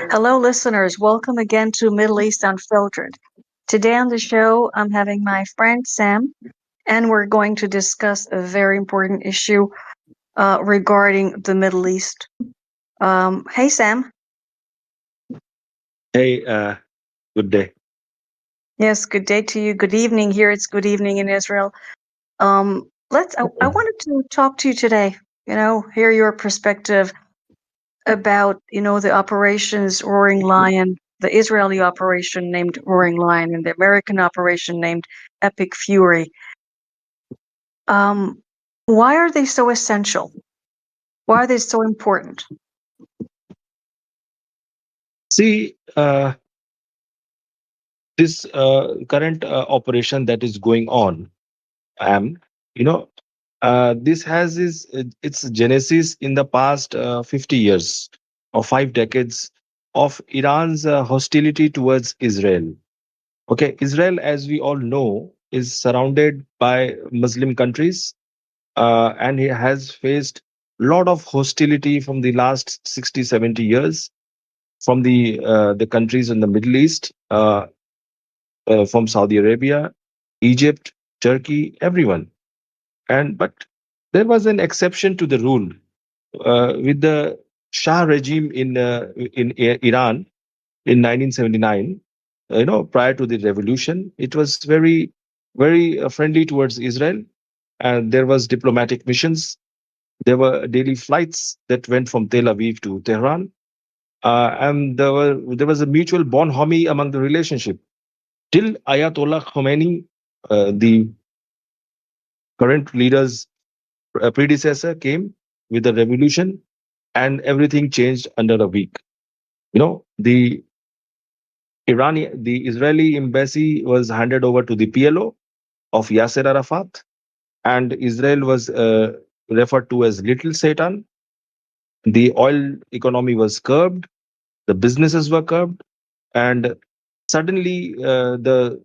Hello, listeners. Welcome again to Middle East Unfiltered. Today on the show, I'm having my friend Sam, and we're going to discuss a very important issue regarding the Middle East. Hey, Sam. Hey, good day. Yes, good day to you. Good evening. Here it's good evening in Israel. I wanted to talk to you today. Hear your perspective about the operations Roaring Lion, the Israeli operation named Roaring Lion, and the American operation named Epic Fury. Um, why are they so essential? Why are they so important? See, this current operation that is going on, you know, this has its genesis in the past 50 years or 5 decades of Iran's hostility towards Israel. Okay, Israel, as we all know, is surrounded by Muslim countries, and it has faced a lot of hostility from the last 60, 70 years from the countries in the Middle East, from Saudi Arabia, Egypt, Turkey, everyone. And but there was an exception to the rule with the Shah regime in Iran in 1979. Prior to the revolution, it was very friendly towards Israel, and there was diplomatic missions. There were daily flights that went from Tel Aviv to Tehran, and there was a mutual bonhomie among the relationship till Ayatollah Khomeini, the current leader's predecessor, came with the revolution, and everything changed under a week. The Israeli embassy was handed over to the PLO of Yasser Arafat, and Israel was referred to as Little Satan. The oil economy was curbed, the businesses were curbed, and suddenly the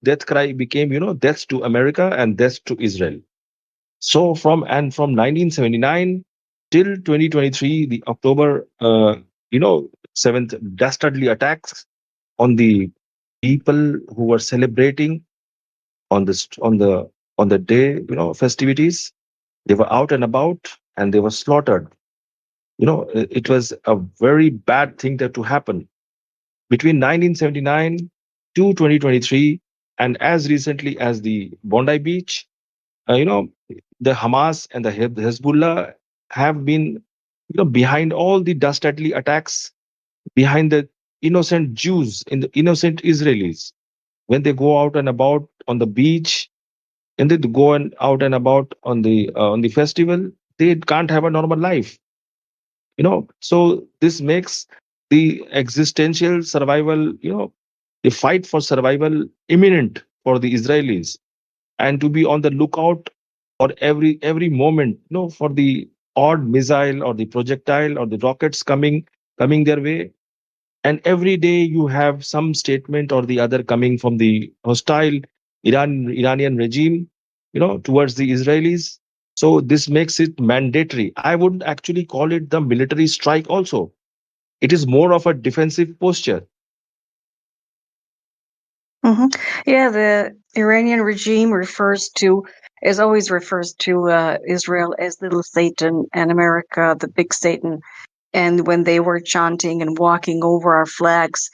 death cry became, death to America and death to Israel. So from 1979 till 2023, the October 7th dastardly attacks on the people who were celebrating on the day, festivities. They were out and about, and they were slaughtered. It was a very bad thing that to happen between 1979 to 2023, and as recently as the Bondi Beach. You know, the Hamas and the Hezbollah have been, behind all the dastardly attacks, behind the innocent Jews and the innocent Israelis when they go out and about on the beach, and they go out and about on the festival. They can't have a normal life. So this makes the existential survival, the fight for survival imminent for the Israelis, and to be on the lookout for every moment, for the odd missile or the projectile or the rockets coming their way. And every day you have some statement or the other coming from the hostile Iranian regime, towards the Israelis. So this makes it mandatory. I wouldn't actually call it the military strike also. It is more of a defensive posture. hmm Yeah, the Iranian regime is always refers to Israel as Little Satan and America, the Big Satan. And when they were chanting and walking over our flags,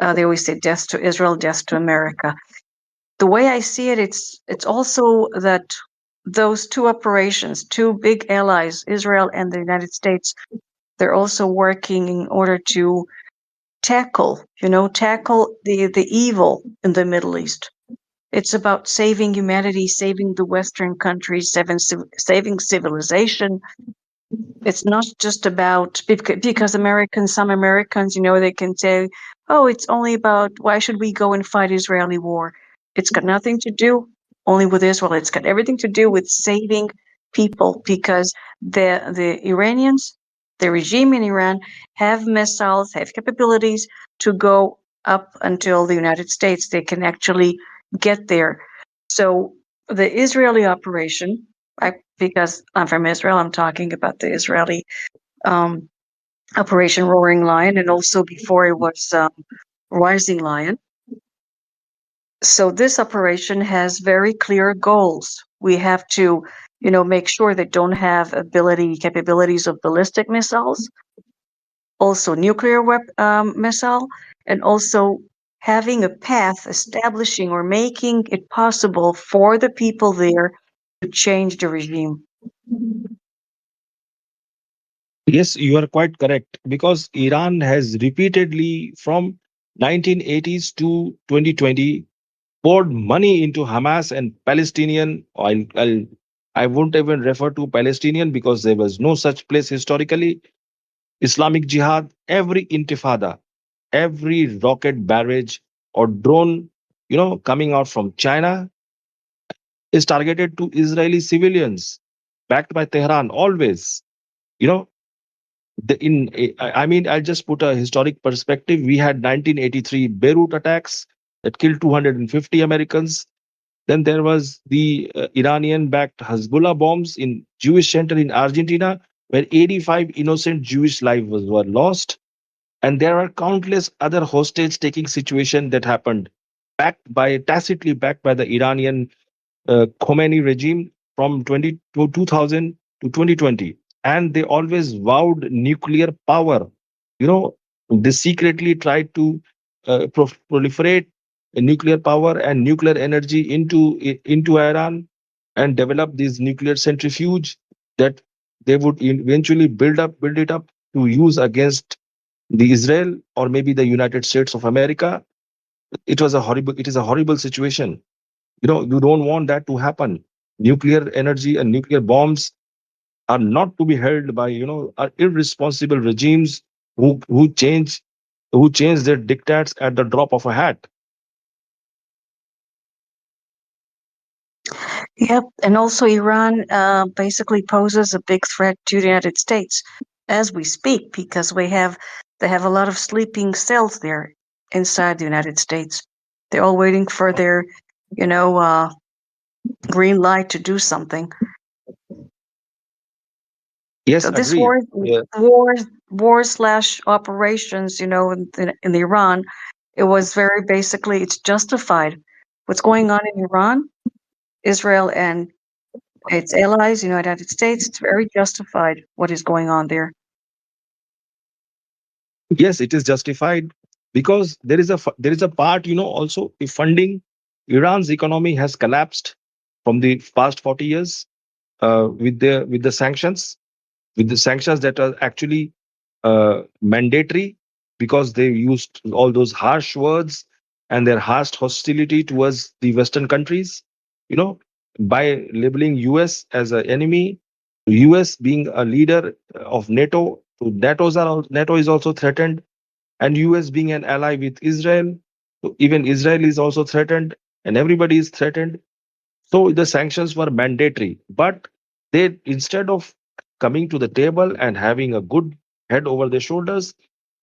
they always say "Death to Israel, death to America." The way I see it, it's also that those two operations, two big allies, Israel and the United States, they're also working in order to tackle the evil in the Middle East. It's about saving humanity, saving the Western countries, saving civilization. It's not just about because some Americans, they can say, "Oh, it's only about why should we go and fight Israeli war?" It's got nothing to do only with Israel. It's got everything to do with saving people because the Iranians, the regime in Iran, have missiles, have capabilities to go up until the United States. They can actually get there. So the Israeli operation, because I'm from Israel, I'm talking about the Israeli um, Operation Roaring Lion, and also before it was Rising Lion. So this operation has very clear goals. We have to, make sure they don't have capabilities of ballistic missiles, also nuclear missile, and also having a path establishing or making it possible for the people there to change the regime. Yes, you are quite correct because Iran has repeatedly from 1980s to 2020 poured money into Hamas and Palestinian. I won't even refer to Palestinian because there was no such place historically. Islamic Jihad, every intifada, every rocket barrage or drone, coming out from China is targeted to Israeli civilians, backed by Tehran always. You know, I mean, I'll just put a historic perspective. We had 1983 Beirut attacks that killed 250 Americans. Then there was the Iranian-backed Hezbollah bombs in Jewish center in Argentina, where 85 innocent Jewish lives were lost. And there are countless other hostage-taking situations that happened, tacitly backed by the Iranian Khomeini regime from 2000 to 2020. And they always vowed nuclear power. They secretly tried to proliferate nuclear power and nuclear energy into Iran and develop this nuclear centrifuge that they would eventually build it up to use against the Israel or maybe the United States of America. It is a horrible situation. You don't want that to happen. Nuclear energy and nuclear bombs are not to be held by irresponsible regimes who change their dictats at the drop of a hat. Yep, and also Iran basically poses a big threat to the United States as we speak because they have a lot of sleeping cells there inside the United States. They're all waiting for their, green light to do something. Yes, So this agree. Yeah. war slash operations, in Iran, it was very basically it's justified. What's going on in Iran, Israel, and its allies, United States, it's very justified what is going on there. Yes, it is justified because there is a part, also if funding. Iran's economy has collapsed from the past 40 years with the sanctions, that are actually mandatory because they used all those harsh words and their harsh hostility towards the Western countries, by labeling US as an enemy, US being a leader of NATO. So NATO is also threatened, and US being an ally with Israel. So even Israel is also threatened, and everybody is threatened. So the sanctions were mandatory, but they, instead of coming to the table and having a good head over their shoulders,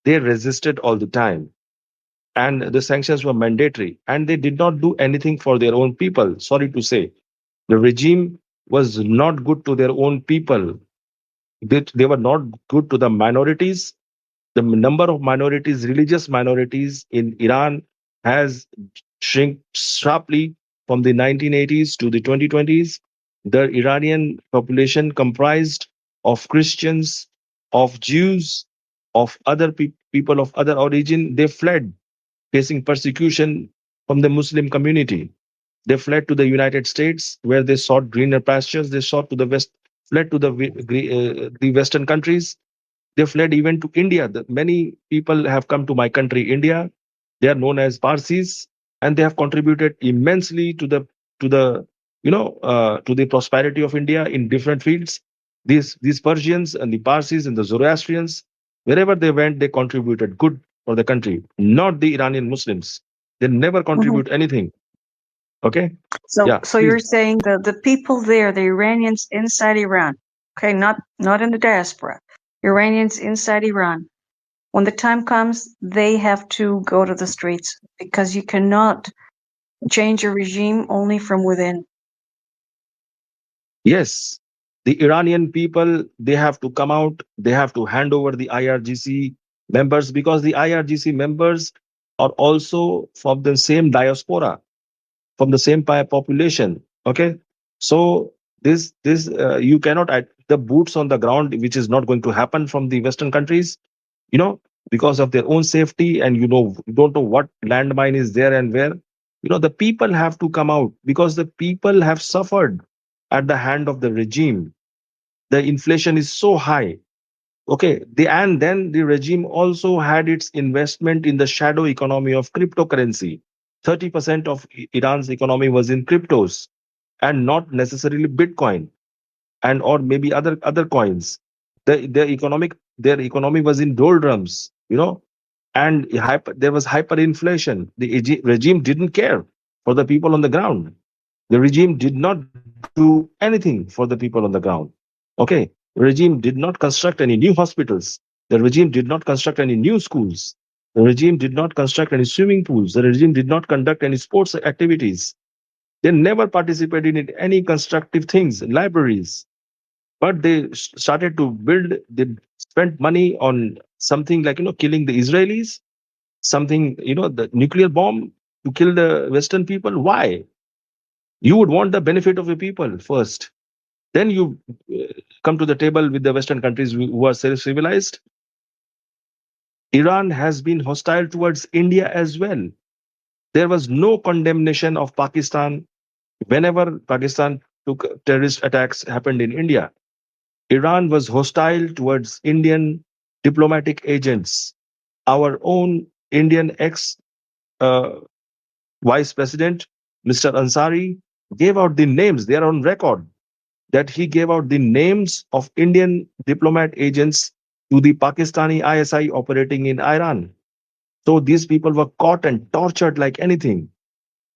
they resisted all the time. And the sanctions were mandatory, and they did not do anything for their own people. Sorry to say, the regime was not good to their own people. They were not good to the minorities. The number of minorities, religious minorities in Iran, has shrunk sharply from the 1980s to the 2020s. The Iranian population comprised of Christians, of Jews, of other people of other origin. They fled, facing persecution from the Muslim community. They fled to the United States, where they sought greener pastures. They sought to the west, fled to the Western countries. They fled even to India. Many people have come to my country, India. They are known as Parsis, and they have contributed immensely to the prosperity of India in different fields. These Persians and the Parsis and the Zoroastrians, wherever they went, they contributed good for the country. Not the Iranian Muslims. They never Mhm. contribute anything. Okay. So, Yeah. so Please. you're saying the people there, the Iranians inside Iran, okay, not in the diaspora, Iranians inside Iran, when the time comes, they have to go to the streets because you cannot change a regime only from within. Yes. The Iranian people, they have to come out, they have to hand over the IRGC members, because the IRGC members are also from the same diaspora, from the same population. Okay, so this you cannot add the boots on the ground, which is not going to happen from the Western countries, you know, because of their own safety, and you don't know what landmine is there and where. The people have to come out, because the people have suffered at the hand of the regime. The inflation is so high. Okay, and then the regime also had its investment in the shadow economy of cryptocurrency. 30% of Iran's economy was in cryptos, and not necessarily Bitcoin, and or maybe other coins. Their economy was in doldrums, and there was hyperinflation. The regime didn't care for the people on the ground. The regime did not do anything for the people on the ground. Okay, the regime did not construct any new hospitals. The regime did not construct any new schools. The regime did not construct any swimming pools. The regime did not conduct any sports activities. They never participated in any constructive things, libraries. But they started to build. They spent money on something like killing the Israelis, something, the nuclear bomb to kill the Western people. Why? You would want the benefit of the people first. Then you come to the table with the Western countries who are civilized. Iran has been hostile towards India as well. There was no condemnation of Pakistan whenever Pakistan took terrorist attacks happened in India. Iran was hostile towards Indian diplomatic agents. Our own Indian ex uh, vice president, Mr. Ansari, gave out the names. They are on record that he gave out the names of Indian diplomat agents to the Pakistani ISI operating in Iran. So these people were caught and tortured like anything.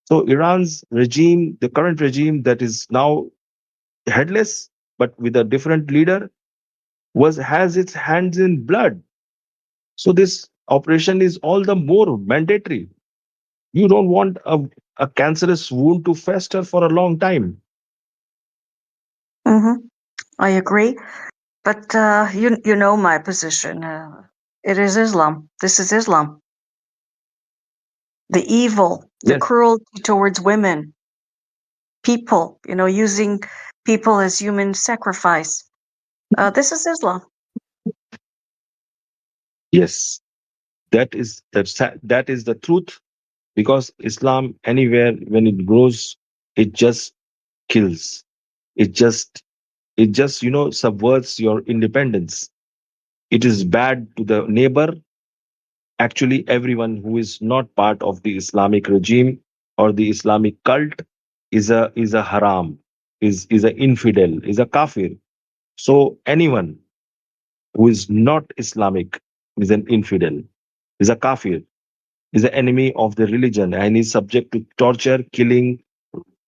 So Iran's regime, the current regime that is now headless but with a different leader, has its hands in blood. So this operation is all the more mandatory. You don't want a cancerous wound to fester for a long time. Mm-hmm. I agree. But you know my position. It is Islam. This is Islam. The evil, the Yes, cruelty towards women, people, using people as human sacrifice. This is Islam. yes, that is the truth. Because Islam, anywhere when it grows, it just kills. It just subverts your independence. It is bad to the neighbor. Actually, everyone who is not part of the Islamic regime or the Islamic cult is a haram, is an infidel, is a kafir. So anyone who is not Islamic is an infidel, is a kafir, is an enemy of the religion, and is subject to torture, killing,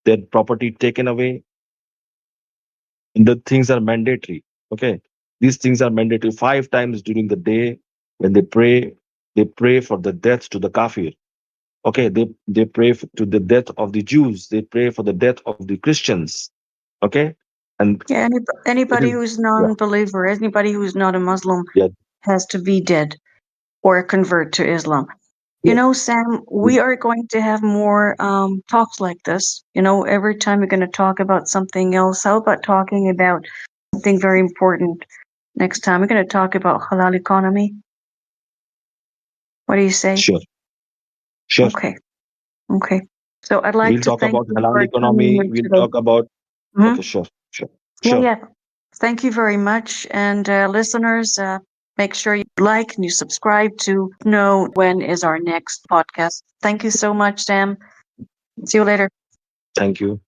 their property taken away. The things are mandatory. Okay, these things are mandatory. 5 times during the day when they pray for the death to the kafir. Okay, they pray to the death of the Jews. They pray for the death of the Christians. Okay, and Yeah, it anybody is, who's yeah, non-believer, anybody who's not a Muslim yeah, has to be dead or convert to Islam. yeah. Sam, we are going to have more talks like this. Every time we're going to talk about something else. How about talking about something very important next time? We're going to talk about halal economy. What do you say? Sure, sure. Okay. Okay. So I'd like We'll to talk thank about you halal for coming economy. here We'll today. talk about. Mhm. Okay, sure, sure, Yeah, sure. yeah. Thank you very much. And listeners, make sure you like and you subscribe to know when is our next podcast. Thank you so much, Sam. See you later. Thank you.